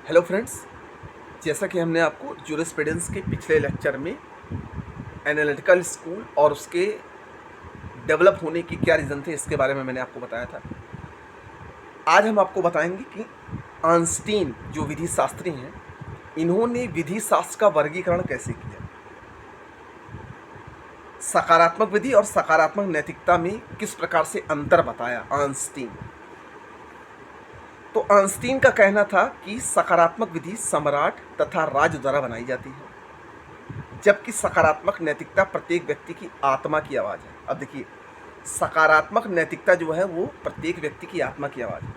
Hello friends, जैसा कि हमने आपको जूरिस्प्रूडेंस के पिछले लेक्चर में एनालिटिकल स्कूल और उसके डेवलप होने की क्या रीज़न थे इसके बारे में मैंने आपको बताया था। आज हम आपको बताएंगे कि आइंस्टीन जो विधि शास्त्री हैं, इन्होंने विधि शास्त्र का वर्गीकरण कैसे किया। सकारात्मक विधि और सकारात्मक नैतिकता में किस प्रकार से अंतर बताया आइंस्टीन। तो आइंस्टीन का कहना था कि सकारात्मक विधि सम्राट तथा राज्य द्वारा बनाई जाती है, जबकि सकारात्मक नैतिकता प्रत्येक व्यक्ति की आत्मा की आवाज़ है। अब देखिए, सकारात्मक नैतिकता जो है वो प्रत्येक व्यक्ति की आत्मा की आवाज़ है,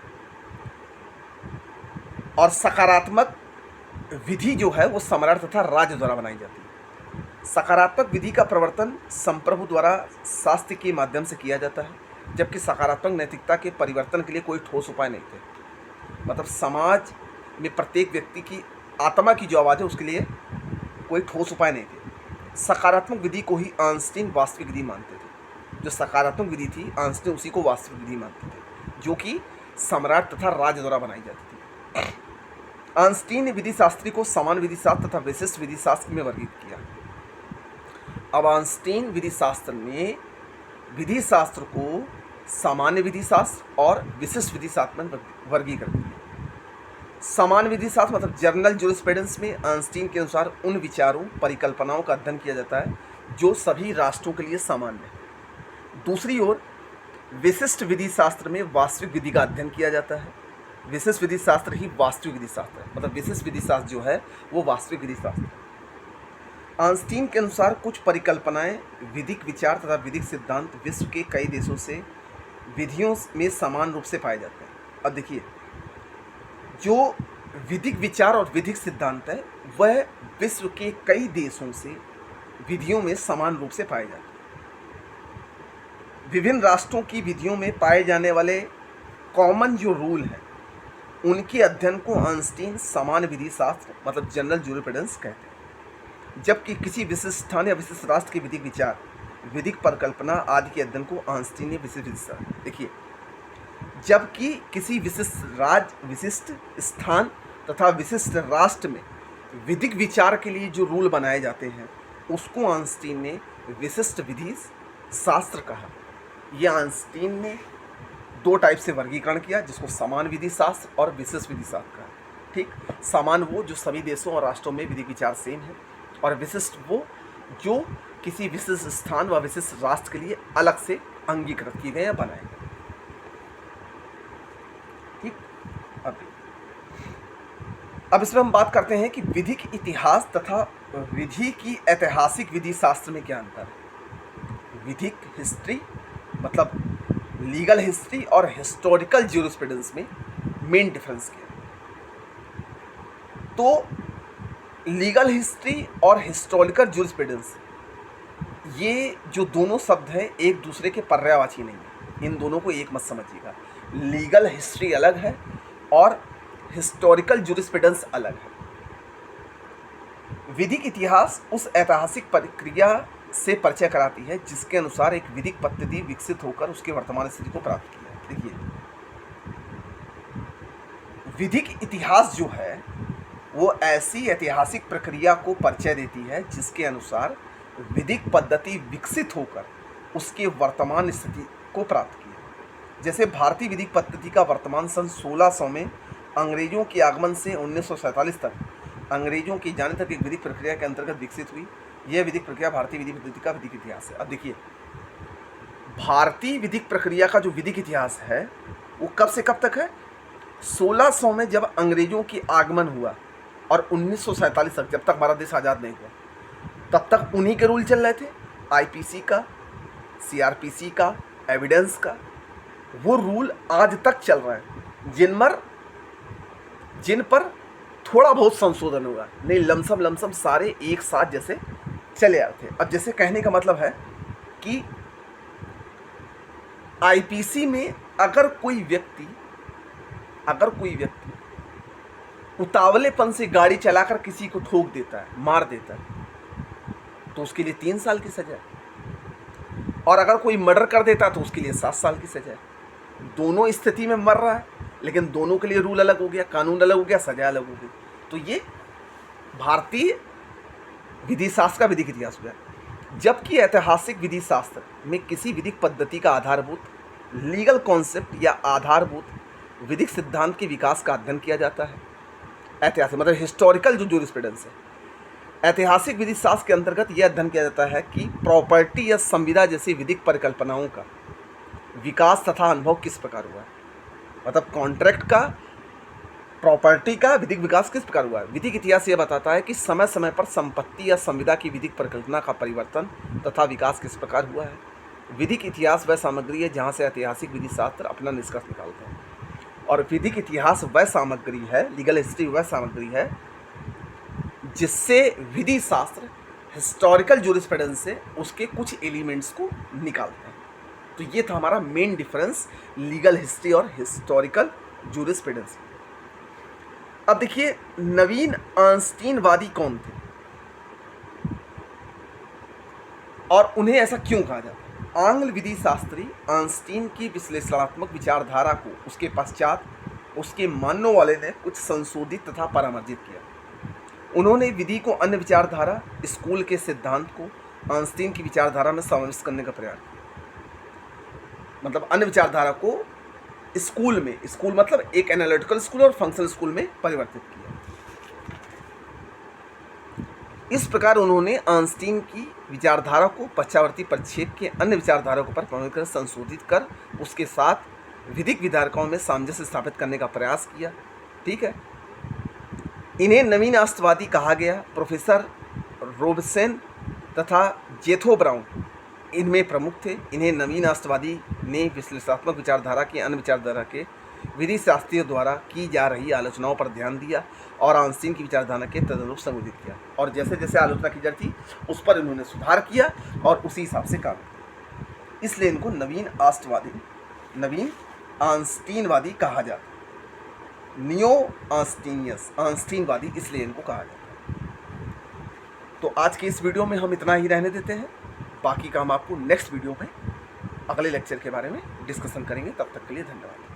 और सकारात्मक विधि जो है वो सम्राट तथा राज्य द्वारा बनाई जाती है। सकारात्मक विधि का प्रवर्तन संप्रभु द्वारा शास्त्र के माध्यम से किया जाता है, जबकि सकारात्मक नैतिकता के परिवर्तन के लिए कोई ठोस उपाय नहीं थे। मतलब समाज में प्रत्येक व्यक्ति की आत्मा की जो आवाज़ है उसके लिए कोई ठोस उपाय नहीं थे। सकारात्मक विधि को ही आइंस्टीन वास्तविक विधि मानते थे। जो सकारात्मक विधि थी, आइंस्टीन उसी को वास्तविक विधि मानते थे, जो कि सम्राट तथा राज्य द्वारा बनाई जाती थी। आइंस्टीन ने विधि शास्त्री को समान विधि शास्त्र तथा विशिष्ट विधि शास्त्र में वर्गीकृत किया। अब आइंस्टीन विधि शास्त्र ने विधि शास्त्र को सामान्य विधि शास्त्र और विशिष्ट विधि शास्त्र में वर्गीकृत किया। समान विधि शास्त्र मतलब जनरल जूरिस्प्रूडेंस में आइंस्टीन के अनुसार उन विचारों परिकल्पनाओं का अध्ययन किया जाता है जो सभी राष्ट्रों के लिए सामान्य है। दूसरी ओर विशिष्ट विधि शास्त्र में वास्तविक विधि का अध्ययन किया जाता है। विशिष्ट विधि शास्त्र ही वास्तविक विधि शास्त्र है, मतलब विशिष्ट विधि शास्त्र जो है वो वास्तविक विधि शास्त्र है। आइंस्टीन के अनुसार कुछ परिकल्पनाएं, विधिक विचार तथा विधिक सिद्धांत विश्व के कई देशों से विधियों में समान रूप से पाए जाते हैं। अब देखिए, जो विधिक विचार और विधिक सिद्धांत है वह विश्व के कई देशों से विधियों में समान रूप से पाए जाते हैं। विभिन्न राष्ट्रों की विधियों में पाए जाने वाले कॉमन जो रूल हैं उनके अध्ययन को आइंस्टीन समान विधि शास्त्र मतलब जनरल जूरिस्प्रूडेंस कहते हैं, जबकि किसी विशिष्ट स्थान या विशिष्ट राष्ट्र के विधिक विचार, विधिक परिकल्पना आदि के अध्ययन को आइंस्टीन ने विशिष्ट विधि शास्त्र। देखिए, जबकि किसी विशिष्ट राज्य, विशिष्ट स्थान तथा विशिष्ट राष्ट्र में विधिक विचार के लिए जो रूल बनाए जाते हैं उसको आइंस्टीन ने विशिष्ट विधि शास्त्र कहा। यह आइंस्टीन ने दो टाइप से वर्गीकरण किया, जिसको समान विधि शास्त्र और विशिष्ट विधि शास्त्र कहा। ठीक, समान वो जो सभी देशों और राष्ट्रों में विधिक विचार सेम है, और विशिष्ट वो जो किसी विशिष्ट स्थान व विशिष्ट राष्ट्र के लिए अलग से अंगीकृत किए गए या बनाए गए। ठीक, अब इसमें हम बात करते हैं कि विधि की इतिहास तथा विधि की ऐतिहासिक विधि शास्त्र में क्या अंतर है। विधिक हिस्ट्री मतलब लीगल हिस्ट्री और हिस्टोरिकल जूरिस्प्रूडेंस में मेन डिफरेंस क्या है। तो लीगल हिस्ट्री और हिस्टोरिकल जूरिस्प्रूडेंस, ये जो दोनों शब्द हैं एक दूसरे के पर्यायवाची नहीं है, इन दोनों को एक मत समझिएगा। लीगल हिस्ट्री अलग है और हिस्टोरिकल जूरिस्प्रूडेंस अलग है। विधिक इतिहास उस ऐतिहासिक प्रक्रिया से परिचय कराती है जिसके अनुसार एक विधिक पद्धति विकसित होकर उसके वर्तमान स्थिति को प्राप्त किया। देखिए, विधिक इतिहास जो है वो ऐसी ऐतिहासिक प्रक्रिया को परिचय देती है जिसके अनुसार विधिक पद्धति विकसित होकर उसके वर्तमान स्थिति को प्राप्त किया। जैसे भारतीय विधिक पद्धति का वर्तमान सन 1600 में अंग्रेजों के आगमन से 1947 तक अंग्रेजों की जाने तक एक विधिक प्रक्रिया के अंतर्गत विकसित हुई। यह विधिक प्रक्रिया भारतीय विधि पद्धति का विधिक इतिहास है। अब देखिए, भारतीय विधिक प्रक्रिया का जो विधिक इतिहास है वो कब से कब तक है। 1600 में जब अंग्रेजों की आगमन हुआ और 1947 तक, जब तक हमारा देश आज़ाद नहीं हुआ, तब तक उन्हीं के रूल चल रहे थे। आईपीसी का, सीआरपीसी का, एविडेंस का, वो रूल आज तक चल रहा है, जिन पर थोड़ा बहुत संशोधन हुआ, नहीं लमसम सारे एक साथ जैसे चले आते थे। अब जैसे कहने का मतलब है कि आईपीसी में अगर कोई व्यक्ति उतावलेपन से गाड़ी चलाकर किसी को ठोक देता है, मार देता है, तो उसके लिए 3 साल की सजा है, और अगर कोई मर्डर कर देता है तो उसके लिए 7 साल की सजा है। दोनों स्थिति में मर रहा है, लेकिन दोनों के लिए रूल अलग हो गया, कानून अलग हो गया, सजा अलग हो गई। तो ये भारतीय विधि शास्त्र का विधिक इतिहास हुआ। जबकि ऐतिहासिक विधि शास्त्र में किसी विधिक पद्धति का आधारभूत लीगल कॉन्सेप्ट या आधारभूत विधिक सिद्धांत के विकास का अध्ययन किया जाता है। ऐतिहासिक मतलब हिस्टोरिकल जो जूरिस्प्रूडेंस है, ऐतिहासिक विधि शास्त्र के अंतर्गत यह अध्ययन किया जाता है कि प्रॉपर्टी या संविदा जैसी विधिक परिकल्पनाओं का विकास तथा अनुभव किस प्रकार हुआ है। मतलब कॉन्ट्रैक्ट का, प्रॉपर्टी का विधिक विकास किस प्रकार हुआ है। विधिक इतिहास यह बताता है कि समय समय पर संपत्ति या संविदा की विधिक परिकल्पना का परिवर्तन तथा विकास किस प्रकार हुआ है। विधिक इतिहास वह सामग्री है जहाँ से ऐतिहासिक विधि शास्त्र अपना निष्कर्ष निकालते हैं, और विधिक इतिहास वह सामग्री है, लीगल हिस्ट्री वह सामग्री है जिससे विधि शास्त्र हिस्टोरिकल जूरिस्प्रूडेंस से उसके कुछ एलिमेंट्स को निकालते हैं। तो ये था हमारा मेन डिफरेंस लीगल हिस्ट्री और हिस्टोरिकल जूरिस्प्रूडेंस। अब देखिए नवीन आर्नस्टीनवादी कौन थे और उन्हें ऐसा क्यों कहा जाता है। आंग्ल विधि शास्त्री आर्नस्टीन की विश्लेषणात्मक विचारधारा को उसके पश्चात उसके मानने वाले ने कुछ संशोधित तथा परामर्शित किया। उन्होंने विधि को अन्य विचारधारा स्कूल के सिद्धांत को आर्नस्टीन की विचारधारा में समाविष्ट करने का प्रयास किया। मतलब अन्य विचारधारा को स्कूल में, स्कूल मतलब एक एनालिटिकल स्कूल और फंक्शनल स्कूल में परिवर्तित किया। इस प्रकार उन्होंने आर्नस्टीन की विचारधारा को पश्चावर्ती परिक्षेप के अन्य विचारधाराओं पर प्रभावित कर संशोधित कर उसके साथ विधिक विधारकों में सामंजस्य स्थापित करने का प्रयास किया। ठीक है, इन्हें नवीन आस्तिकवादी कहा गया। प्रोफेसर रोबसन तथा जेथो ब्राउन इनमें प्रमुख थे। इन्हें नवीन आस्तिकवादी ने विश्लेषणात्मक विचारधारा की अन्य विचारधारा के विधि शास्त्रियों द्वारा की जा रही आलोचनाओं पर ध्यान दिया और आर्नस्टीन की विचारधारा के तदनुरूप संबोधित किया, और जैसे जैसे आलोचना की जाती थी उस पर इन्होंने सुधार किया और उसी हिसाब से काम किया। इसलिए इनको नवीन आर्नस्टीनवादी कहा जाता है। नियो आर्नस्टीनवादी इसलिए इनको कहा जाता है। तो आज के इस वीडियो में हम इतना ही रहने देते हैं। बाकी का हम आपको नेक्स्ट वीडियो में अगले लेक्चर के बारे में डिस्कशन करेंगे। तब तक के लिए धन्यवाद।